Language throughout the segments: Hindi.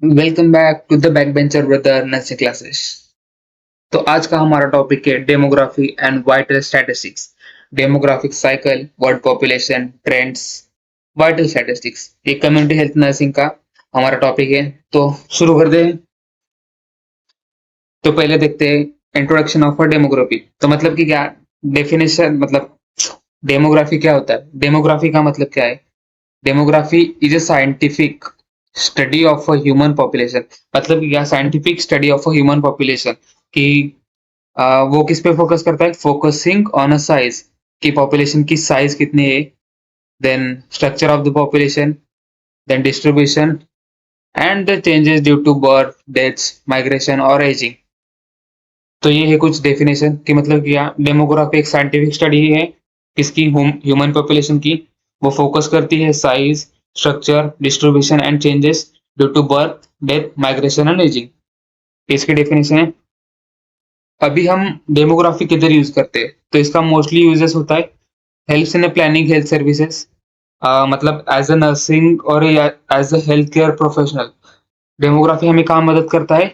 Welcome back to the back bencher brother nursing classes. तो आज का हमारा टॉपिक है demography and vital statistics. Demographic cycle, world population, trends, vital statistics, ये कम्युनिटी हेल्थ नर्सिंग का हमारा टॉपिक है। तो शुरू कर दें। तो पहले देखते हैं इंट्रोडक्शन ऑफ डेमोग्राफी। तो मतलब कि क्या डेफिनेशन, मतलब डेमोग्राफी क्या होता है, डेमोग्राफी का मतलब क्या है। Demography is a scientific study of a human population. मतलब क्या scientific study of a human population कि वो किस पे फोकस करता है, फोकसिंग ऑन अ साइज कि पॉपुलेशन की साइज कितनी है, then structure of the population, then distribution and the changes due to birth, deaths, migration और एजिंग। तो ये है कुछ डेफिनेशन कि मतलब क्या डेमोग्राफी एक साइंटिफिक स्टडी है किसकी, ह्यूमन पॉपुलेशन की। वो फोकस करती है size, structure, distribution and changes due to birth, death, migration and aging. इसकी डेफिनेशन है। अभी हम डेमोग्राफी किधर यूज करते हैं, तो इसका मोस्टली यूजेस होता है health in planning health services, मतलब एज अ नर्सिंग और as a health care professional. Demography हमें कहाँ मदद करता है,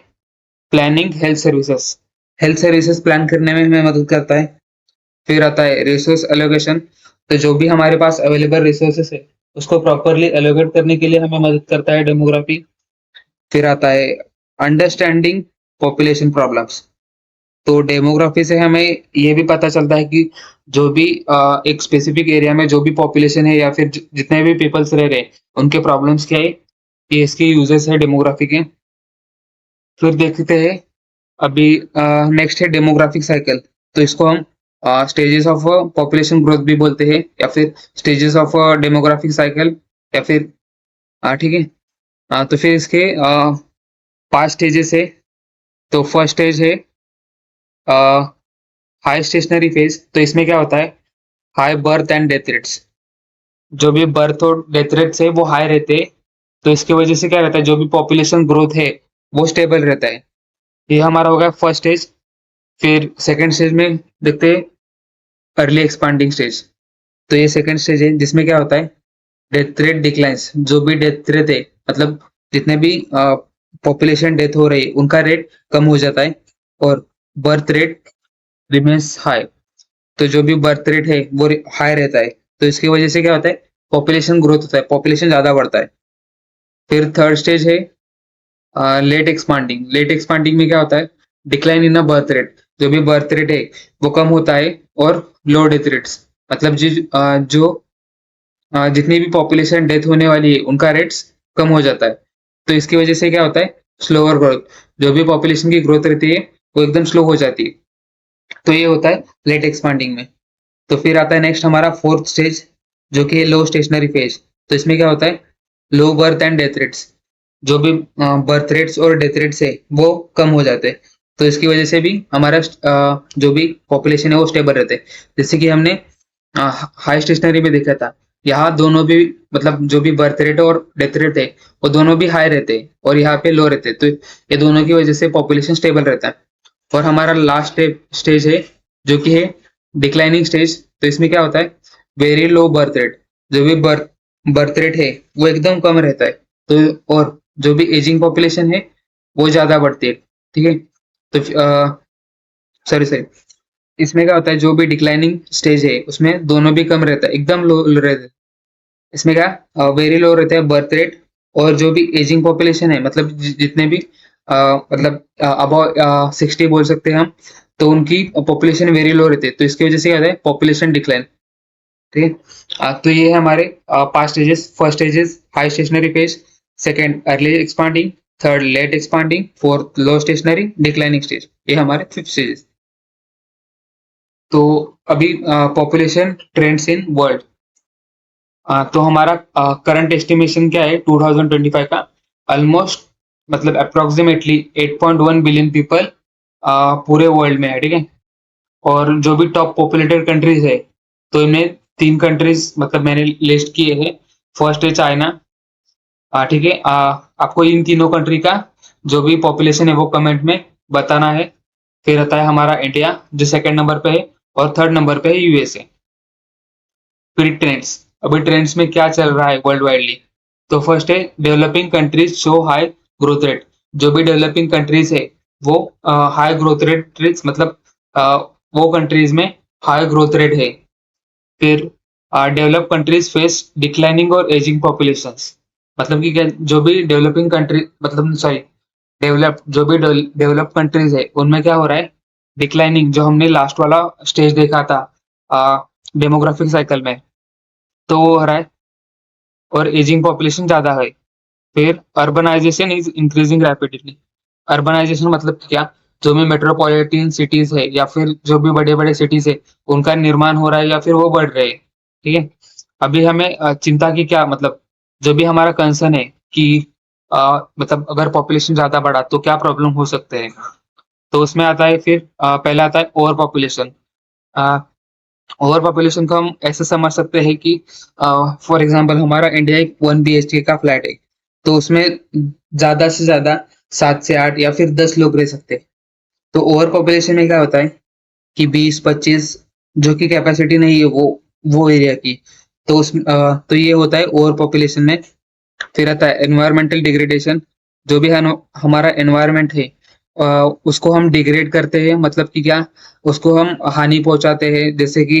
planning health services, health services plan करने में हमें मदद करता है। फिर आता है रिसोर्स एलोकेशन, तो जो भी हमारे पास अवेलेबल रिसोर्सेस है उसको प्रॉपरली एलोकेट करने के लिए हमें मदद करता है डेमोग्राफी। फिर आता है अंडरस्टैंडिंग पॉपुलेशन प्रॉब्लम्स। तो डेमोग्राफी से हमें ये भी पता चलता है कि जो भी एक स्पेसिफिक एरिया में जो भी पॉपुलेशन है या फिर जितने भी पीपल्स रह रहे हैं उनके प्रॉब्लम्स क्या है, ये इसके यूजेस है डेमोग्राफी के। फिर देखते हैं अभी नेक्स्ट है डेमोग्राफिक साइकिल। तो इसको हम स्टेजेस ऑफ पॉपुलेशन ग्रोथ भी बोलते हैं या फिर स्टेजेस ऑफ डेमोग्राफिक साइकिल या फिर ठीक है। तो फिर इसके 5 स्टेजेस है। तो फर्स्ट स्टेज है हाई स्टेशनरी फेज। तो इसमें क्या होता है, high birth and death rates. जो भी बर्थ और डेथ रेट्स है वो हाई रहते हैं, तो इसकी वजह से क्या रहता है, जो भी पॉपुलेशन ग्रोथ है वो स्टेबल रहता है। ये हमारा हो गया फर्स्ट स्टेज। फिर सेकंड स्टेज में देखते हैं अर्ली एक्सपांडिंग स्टेज। तो ये सेकंड स्टेज है जिसमें क्या होता है, डेथ रेट डिक्लाइंस। जो भी डेथ रेट है, मतलब जितने भी पॉपुलेशन डेथ हो रही है उनका रेट कम हो जाता है और बर्थ रेट रिमेन्स हाई। तो जो भी बर्थ रेट है वो हाई रहता है, तो इसकी वजह से क्या होता है, पॉपुलेशन ग्रोथ होता है, पॉपुलेशन ज्यादा बढ़ता है। फिर थर्ड स्टेज है लेट एक्सपांडिंग। लेट एक्सपांडिंग में क्या होता है, decline in a birth rate. जो भी बर्थ रेट है वो कम होता है और लो डेथ रेट्स, मतलब जो जितनी भी पॉपुलेशन डेथ होने वाली है उनका रेट्स कम हो जाता है। तो इसकी वजह से क्या होता है, स्लोअर ग्रोथ। जो भी पॉपुलेशन की ग्रोथ रहती है वो एकदम स्लो हो जाती है। तो ये होता है लेट एक्सपांडिंग में। तो फिर आता है नेक्स्ट हमारा फोर्थ स्टेज, जो कि है लो स्टेशनरी फेज। तो इसमें क्या होता है, low birth and death rates. जो भी बर्थ रेट्स और डेथ रेट्स है वो कम हो जाते हैं, तो इसकी वजह से भी हमारा जो भी पॉपुलेशन है वो स्टेबल रहते हैं। जैसे कि हमने हाई स्टेशनरी में देखा था, यहाँ दोनों भी, मतलब जो भी बर्थ रेट और डेथ रेट है वो दोनों भी हाई रहते हैं और यहाँ पे लो रहते हैं, तो ये दोनों की वजह से पॉपुलेशन स्टेबल रहता है। और हमारा लास्ट स्टेज है जो कि है डिक्लाइनिंग स्टेज। तो इसमें क्या होता है, वेरी लो बर्थ रेट। जो भी बर्थ रेट है वो एकदम कम रहता है, तो और जो भी एजिंग पॉपुलेशन है वो ज्यादा बढ़ती है। ठीक है। तो सॉरी सॉरी, इसमें क्या होता है, जो भी डिक्लाइनिंग स्टेज है उसमें दोनों भी कम रहता है, एकदम लो रहता है। इसमें क्या वेरी लो रहता है बर्थ रेट, और जो भी एजिंग पॉपुलेशन है, मतलब जितने भी मतलब अबाउ 60 बोल सकते हैं हम, तो उनकी पॉपुलेशन वेरी लो रहती है, तो इसकी वजह से क्या होता है, पॉपुलेशन डिक्लाइन। ठीक है। तो ये है हमारे 5 stages. First stages high stationary phase, second early expanding, third late expanding, fourth low stationary declining stage. ये हमारे 5 स्टेजेस। तो अभी पॉपुलेशन ट्रेंड्स इन वर्ल्ड। तो हमारा करंट एस्टिमेशन क्या है 2025 का, ऑलमोस्ट मतलब अप्रोक्सीमेटली 8.1 बिलियन पीपल पूरे वर्ल्ड में है। ठीक है। और जो भी टॉप पॉपुलेटेड कंट्रीज है, तो इनमें 3 कंट्रीज मतलब मैंने लिस्ट किए हैं। फर्स्ट है चाइना। ठीक है। आपको इन तीनों कंट्री का जो भी पॉपुलेशन है वो कमेंट में बताना है। फिर आता है हमारा इंडिया जो सेकंड नंबर पे है, और थर्ड नंबर पे है यूएसए। फिर ट्रेंड्स, अभी ट्रेंड्स में क्या चल रहा है वर्ल्ड वाइडली। तो फर्स्ट है developing countries show high growth rate, जो भी डेवलपिंग कंट्रीज है वो हाई ग्रोथ रेट मतलब वो कंट्रीज में हाई ग्रोथ रेट है। फिर डेवलप कंट्रीज फेस डिक्लाइनिंग और एजिंग पॉपुलेशंस, मतलब कि जो भी डेवलपिंग कंट्री मतलब सॉरी डेवलप जो भी डेवलप कंट्रीज है उनमें क्या हो रहा है, डिक्लाइनिंग, जो हमने लास्ट वाला स्टेज देखा था डेमोग्राफिक साइकिल में, तो वो हो रहा है और एजिंग पॉपुलेशन ज्यादा है। फिर urbanization is increasing rapidly. Urbanization मतलब कि क्या, जो भी मेट्रोपॉलिटन सिटीज है या फिर जो भी बड़े बड़े सिटीज है उनका निर्माण हो रहा है या फिर वो बढ़ रहे हैं। ठीक है, अभी हमें चिंता की क्या मतलब, जो भी हमारा कंसर्न है कि मतलब अगर पॉपुलेशन ज्यादा बढ़ा तो क्या प्रॉब्लम हो सकते हैं, तो उसमें आता है फिर पहला आता है ओवर पॉपुलेशन। ओवर पॉपुलेशन को हम ऐसे समझ सकते हैं कि फॉर एग्जांपल हमारा इंडिया एक 1 BHK का फ्लैट है, तो उसमें ज्यादा से ज्यादा 7 से 8 या फिर 10 लोग रह सकते हैं। तो ओवर पॉपुलेशन में क्या होता है कि 20-25 जो कि कैपेसिटी नहीं है वो एरिया की, तो तो ये होता है ओवर पॉपुलेशन में। फिर आता है एनवायरमेंटल डिग्रेडेशन, जो भी हमारा एनवायरमेंट है उसको हम डिग्रेड करते हैं, मतलब कि क्या, उसको हम हानि पहुंचाते हैं। जैसे कि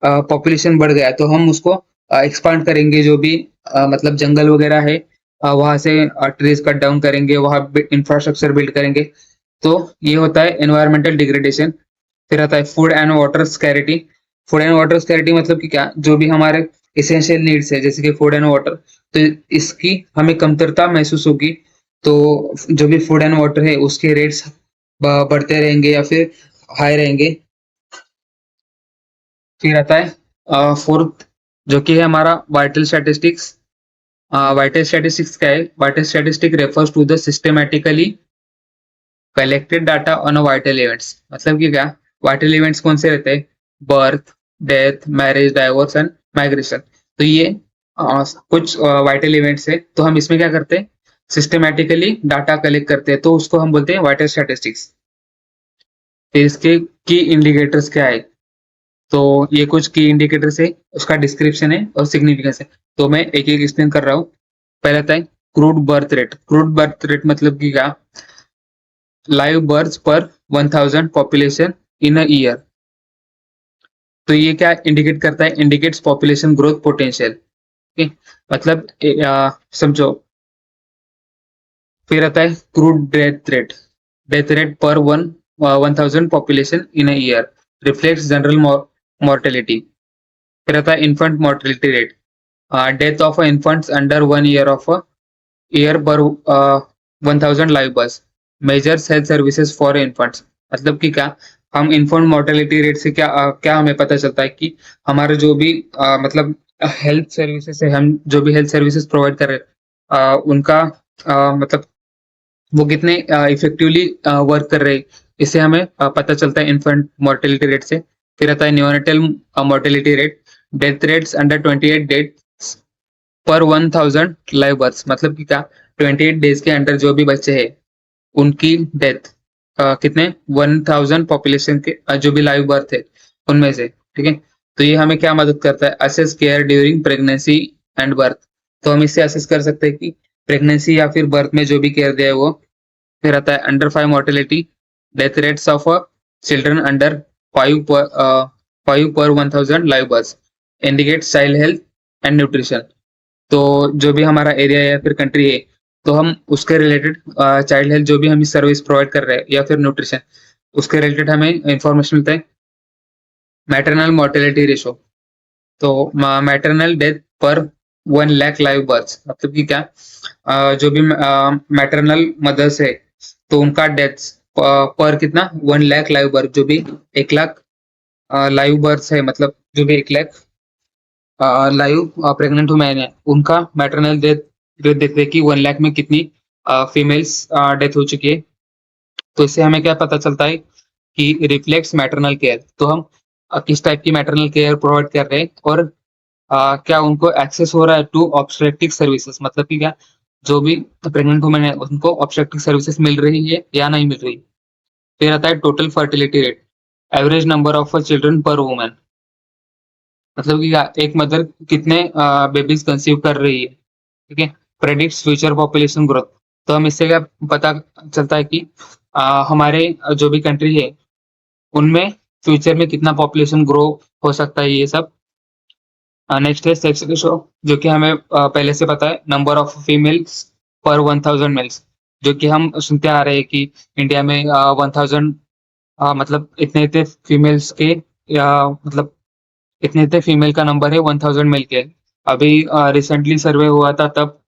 पॉपुलेशन बढ़ गया तो हम उसको एक्सपांड करेंगे, जो भी मतलब जंगल वगैरह है वहां से ट्रीज कट डाउन करेंगे, वहां इंफ्रास्ट्रक्चर बिल्ड करेंगे, तो ये होता है एनवायरमेंटल डिग्रेडेशन। फिर आता है food and water scarcity. Food and water scarcity मतलब कि क्या, जो भी हमारे इसेंशियल नीड्स है जैसे कि फूड एंड वाटर, तो इसकी हमें कमतरता महसूस होगी, तो जो भी फूड एंड वाटर है उसके रेट्स बढ़ते रहेंगे या फिर हाई रहेंगे। फिर आता है फोर्थ, जो कि है हमारा वाइटल स्टैटिस्टिक्स। वाइटल स्टैटिस्टिक्स क्या है, vital statistic refers to the systematically collected data on vital events, मतलब कि क्या, वाइटल इवेंट्स कौन से रहते हैं, birth, death, marriage, divorce and migration. तो ये कुछ वाइटल इवेंट्स है, तो हम इसमें क्या करते हैं, सिस्टमैटिकली डाटा कलेक्ट करते हैं, तो उसको हम बोलते हैं वाइटल स्टैटिस्टिक्स। फिर इसके की इंडिकेटर्स क्या है, तो ये कुछ की इंडिकेटर्स है, उसका डिस्क्रिप्शन है और सिग्निफिकेंस है, तो मैं एक एक एक्सप्लेन कर रहा हूँ। पहले आता है crude birth rate. Crude birth rate मतलब कि क्या, लाइव बर्थ पर 1000 पॉपुलेशन इन अ ईयर। तो ये क्या इंडिकेट करता है, इंडिकेट्स पॉपुलेशन ग्रोथ पोटेंशियल। ठीक, मतलब समझो। फिर आता है crude death rate. Death rate पर 1000 population in a year reflects general mortality. फिर आता है infant mortality rate. Death of infants under 1 year of a year पर 1000 live birth measures health services for infants. मतलब कि क्या, हम इन्फेंट मोर्टेलिटी रेट से क्या हमें पता चलता है कि हमारे जो भी मतलब हेल्थ सर्विसेज है, हम जो भी हेल्थ सर्विसेज प्रोवाइड कर रहे हैं उनका मतलब वो कितने इफेक्टिवली वर्क कर रहे हैं, इससे हमें पता चलता है इन्फेंट मोर्टेलिटी रेट से। फिर आता है neonatal mortality rate. Death rates under 28 death पर 1000 लाइव बर्थ, मतलब कि क्या, 28 डेज के अंडर जो भी बच्चे हैं उनकी डेथ कितने 1000 पॉपुलेशन के जो भी लाइव बर्थ है उनमें से। ठीक है, तो ये हमें क्या मदद करता है, assess care during pregnancy and birth. तो हम इससे असेस कर सकते हैं कि प्रेगनेंसी या फिर बर्थ में जो भी केयर दिया है वो। फिर आता है under 5 mortality. Death rates of children under 5 पर 1000 live birth indicate child health and nutrition. तो जो भी हमारा एरिया या फिर कंट्री है, तो हम उसके रिलेटेड चाइल्ड हेल्थ जो भी हम सर्विस प्रोवाइड कर रहे हैं या फिर न्यूट्रिशन, उसके रिलेटेड हमें इंफॉर्मेशन मिलता है। Maternal mortality ratio. तो मैटरनल डेथ पर 1 लाख लाइव बर्थ, मतलब कि क्या, जो भी मैटरनल मदर्स है तो उनका डेथ पर कितना 1 लाख लाइव बर्थ, जो भी 1 लाख लाइव बर्थ है, मतलब जो भी 1 लाख लाइव प्रेग्नेंट वुमेन है उनका मैटरनल डेथ रेट देखते हैं कि 1 लाख में कितनी फीमेल्स डेथ हो चुकी है। तो इससे हमें क्या पता चलता है कि रिफ्लेक्ट्स मैटरनल केयर, तो हम किस टाइप की मैटरनल केयर प्रोवाइड कर रहे हैं और क्या उनको एक्सेस हो रहा है टू ऑब्स्टेट्रिक सर्विसेज, मतलब कि क्या, जो भी प्रेग्नेंट वुमेन है उनको ऑब्स्टेट्रिक सर्विसेज मिल रही है या नहीं मिल रही। फिर आता है total fertility rate, average number of children पर वुमेन, मतलब कि एक मदर कितने बेबीज कंसीव कर रही है। ठीक है, प्रेडिक्ट्स फ्यूचर पॉपुलेशन ग्रोथ। तो हम इससे क्या पता चलता है कि हमारे जो भी कंट्री है उनमें फ्यूचर में कितना पॉपुलेशन ग्रो हो सकता है ये सब। नेक्स्ट है सेक्स रेशो, जो कि हमें पहले से पता है, नंबर ऑफ फीमेल्स पर 1000 मेल्स, जो कि हम सुनते आ रहे हैं कि इंडिया में 1000 मतलब इतने इतने फीमेल्स के, या मतलब इतने इतने फीमेल का नंबर है 1000 मेल के। अभी रिसेंटली सर्वे हुआ था तब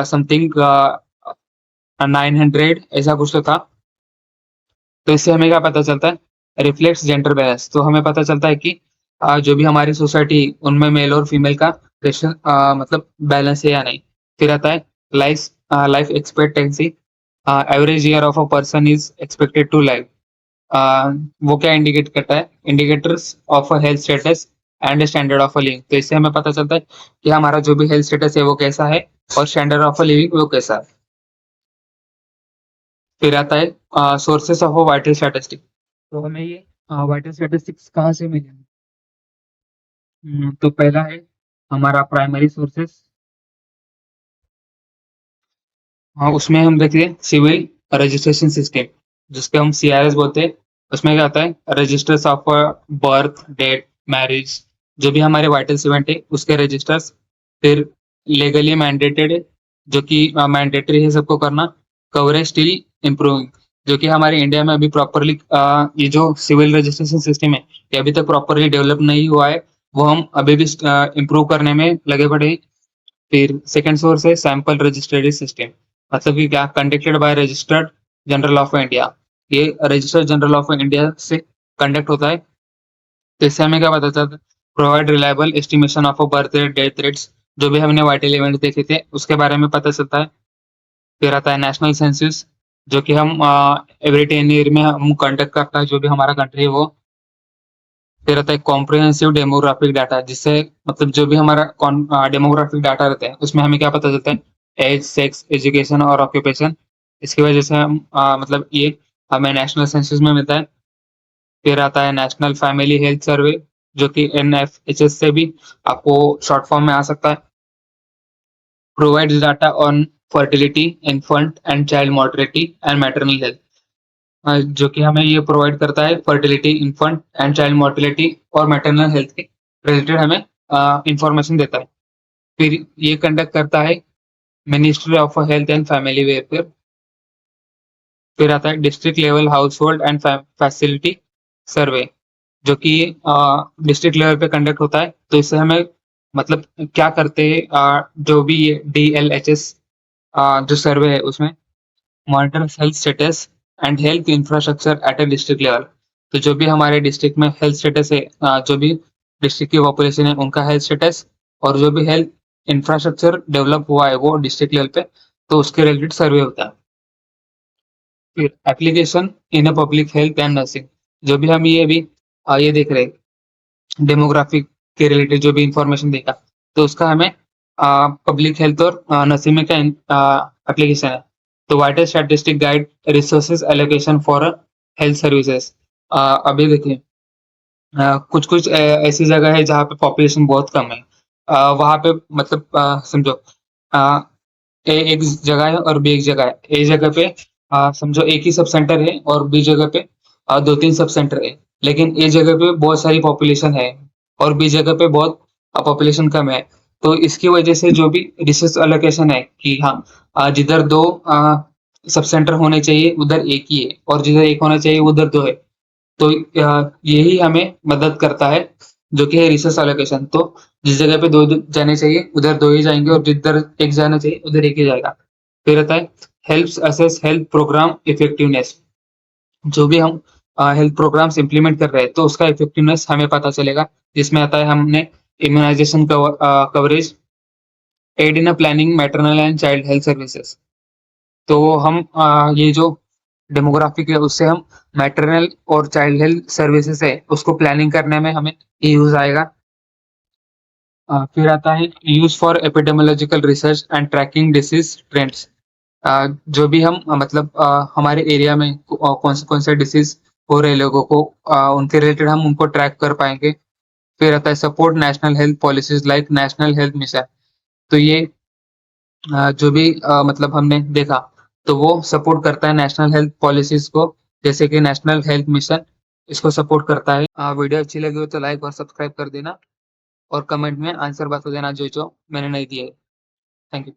समथिंग 900 ऐसा कुछ तो था। तो इससे हमें क्या पता चलता है, रिफ्लेक्ट्स जेंडर बैलेंस। तो हमें पता चलता है कि जो भी हमारी सोसाइटी उनमें मेल और फीमेल का रेशो मतलब बैलेंस है या नहीं। फिर आता है life life expectancy, average year of a person is expected to live. वो क्या इंडिकेट करता है, indicators of a health status and standard of a living. तो इससे हमें पता चलता है कि हमारा जो भी हेल्थ स्टेटस है वो कैसा है और स्टैंडर्ड ऑफ अ लिविंग वो कैसा है। फिर आता है sources of a vital statistic. तो हमें ये वाइटल स्टैटिस्टिक्स कहाँ से मिले? तो पहला है हमारा प्राइमरी सोर्सेस। हाँ, उसमें हम देखते हैं सिविल रजिस्ट्रेशन सिस्टम, जिसके हम सीआरएस बोलते हैं। उसमें क्या आता है, registers of birth, date, marriage, जो भी हमारे वाइटल्स इवेंट है उसके रजिस्टर्स। फिर लीगली मैंडेटेड है, जो कि मैंडेटरी है सबको करना। कवरेज स्टिल इम्प्रूविंग, जो कि हमारे इंडिया में अभी प्रॉपरली ये जो सिविल रजिस्ट्रेशन सिस्टम है ये अभी तक प्रॉपरली डेवलप नहीं हुआ है। वो हम अभी भी इम्प्रूव करने में लगे पड़े हैं। फिर सेकंड सोर्स है सैंपल रजिस्ट्रेशन सिस्टम, मतलब कि क्या, conducted by registered general of India. ये रजिस्टर्ड जनरल ऑफ इंडिया से कंडक्ट होता है। तो इससे हमें क्या पता चलता है, provide reliable estimation of birth rate, death rates, जो भी हमने वाइटल इवेंट देखे थे उसके बारे में पता चलता है। फिर आता है नेशनल सेंसस, जो कि हम एवरी 10 ईयर में हम कंडक्ट करता है जो भी हमारा कंट्री है वो। फिर आता है कॉम्प्रिहेंसिव डेमोग्राफिक डाटा, जिससे मतलब जो भी हमारा डेमोग्राफिक डाटा रहता है उसमें हमें क्या पता चलता है, एज, सेक्स, एजुकेशन और ऑक्यूपेशन। इसकी वजह से हम मतलब ये हमें नेशनल सेंसस में मिलता है। फिर आता है नेशनल फैमिली हेल्थ सर्वे, जो कि NFHS से भी आपको शॉर्ट फॉर्म में आ सकता है। Provides data on fertility, infant and child mortality and maternal health, जो कि हमें ये प्रोवाइड करता है fertility, infant and child mortality और मैटरनल हेल्थ के रिलेटेड हमें इंफॉर्मेशन देता है। फिर ये कंडक्ट करता है ministry of health and family welfare. फिर आता है district level household and facility survey, जो कि डिस्ट्रिक्ट लेवल पे कंडक्ट होता है। तो इससे हमें मतलब क्या करते हैं, जो भी ये DLHS जो सर्वे है उसमें monitors health status and health infrastructure at a district level. तो जो भी हमारे डिस्ट्रिक्ट में हेल्थ स्टेटस है, जो भी डिस्ट्रिक्ट की पॉपुलेशन है उनका हेल्थ स्टेटस, और जो भी हेल्थ इंफ्रास्ट्रक्चर डेवलप हुआ है वो डिस्ट्रिक्ट लेवल पे, तो उसके रिलेटेड सर्वे होता है। फिर application in a public health and nursing, जो भी हम ये भी ये देख रहे हैं डेमोग्राफिक के रिलेटेड जो भी इंफॉर्मेशन देगा, तो उसका हमें पब्लिक हेल्थ और नर्सिंग में क्या एप्लीकेशन है। तो vital statistic guide resources allocation for health services. अभी देखिए कुछ कुछ ऐसी जगह है जहाँ पे पॉपुलेशन बहुत कम है। वहाँ पे मतलब समझो अ, ए एक जगह है और बी एक जगह है। ए जगह पे समझो एक ही सब सेंटर है और बी जगह पे 2-3 सब सेंटर है। लेकिन ए जगह पे बहुत सारी पॉपुलेशन है और बी जगह पे बहुत पॉपुलेशन कम है। तो इसकी वजह से जो भी रिसोर्स एलोकेशन है कि हाँ, जिधर 2 सब सेंटर होने चाहिए उधर एक ही है, और जिधर एक होना चाहिए उधर 2 है। तो यही हमें मदद करता है, जो कि है रिसोर्स एलोकेशन। तो जिस जगह पे 2 जाने चाहिए उधर 2 ही जाएंगे, और जिधर एक जाना चाहिए उधर एक ही जाएगा। फिर आता है helps assess health program effectiveness. जो भी हम हेल्थ प्रोग्राम्स इम्प्लीमेंट कर रहे हैं तो उसका इफेक्टिवनेस हमें पता चलेगा, जिसमें आता है हमने immunization coverage, aid in planning maternal and child health services. तो हम ये जो डेमोग्राफिक है उससे हम मैटरनल और चाइल्ड हेल्थ सर्विसेज है उसको प्लानिंग करने में हमें यूज आएगा। फिर आता है use for epidemiological research and tracking disease trends. जो भी हम मतलब हमारे एरिया में कौन से डिसीज हो रहे लोगों को, उनके रिलेटेड हम उनको ट्रैक कर पाएंगे। फिर आता है support national health policies like national health mission. तो ये जो भी मतलब हमने देखा तो वो सपोर्ट करता है नेशनल हेल्थ पॉलिसीज को, जैसे कि नेशनल हेल्थ मिशन इसको सपोर्ट करता है। वीडियो अच्छी लगी हो तो लाइक और सब्सक्राइब कर देना और कमेंट में आंसर बता देना जो जो मैंने नहीं दिया है। Thank you.